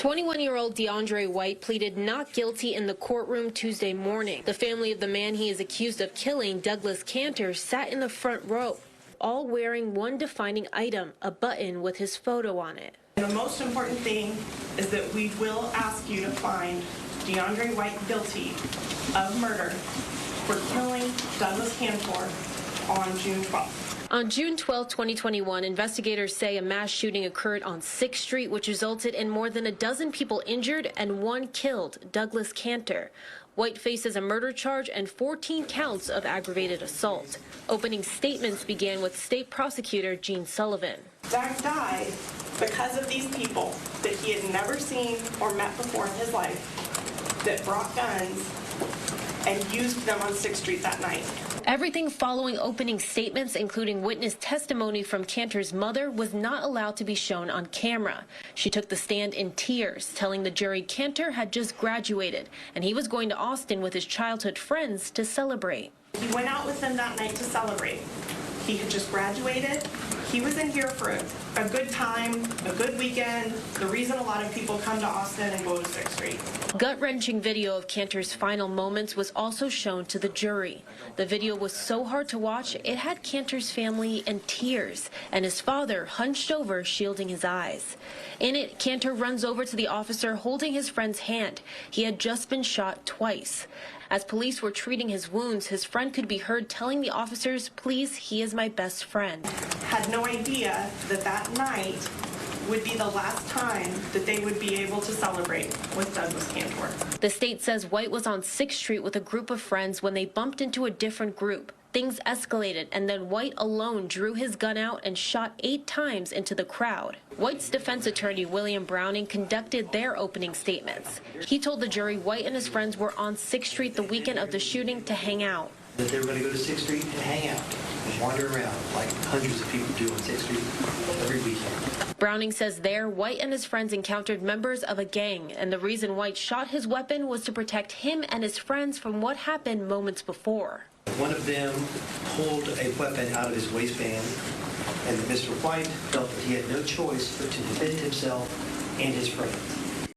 21-year-old DeAndre White pleaded not guilty in the courtroom Tuesday morning. The family of the man he is accused of killing, Douglas Cantor, sat in the front row, all wearing one defining item, a button with his photo on it. And the most important thing is that we will ask you to find DeAndre White guilty of murder for killing Douglas Cantor on June 12th. On June 12, 2021, investigators say a mass shooting occurred on 6th Street, which resulted in more than a dozen people injured and one killed, Douglas Cantor. White faces a murder charge and 14 counts of aggravated assault. Opening statements began with State Prosecutor Gene Sullivan. Doug died because of these people that he had never seen or met before in his life that brought guns and used them on 6th Street that night. Everything following opening statements, including witness testimony from Cantor's mother, was not allowed to be shown on camera. She took the stand in tears, telling the jury Cantor had just graduated and he was going to Austin with his childhood friends to celebrate. He went out with them that night to celebrate. He had just graduated. He was in here for a good time, a good weekend, the reason a lot of people come to Austin and go to 6th Street. Gut-wrenching video of Cantor's final moments was also shown to the jury. The video was so hard to watch, it had Cantor's family in tears and his father hunched over, shielding his eyes. In it, Cantor runs over to the officer holding his friend's hand. He had just been shot twice. As police were treating his wounds, his friend could be heard telling the officers, "Please, he is my best friend." Had no idea that that night would be the last time that they would be able to celebrate with Douglas Cantor. The state says White was on 6th Street with a group of friends when they bumped into a different group. Things escalated, and then White alone drew his gun out and shot 8 times into the crowd. White's defense attorney, William Browning, conducted their opening statements. He told the jury White and his friends were on 6th Street the weekend of the shooting to hang out. That they were going to go to 6th Street and hang out and wander around like hundreds of people do on 6th Street every weekend. Browning says there, White and his friends encountered members of a gang, and the reason White shot his weapon was to protect him and his friends from what happened moments before. One of them pulled a weapon out of his waistband, and Mr. White felt that he had no choice but to defend himself and his friends.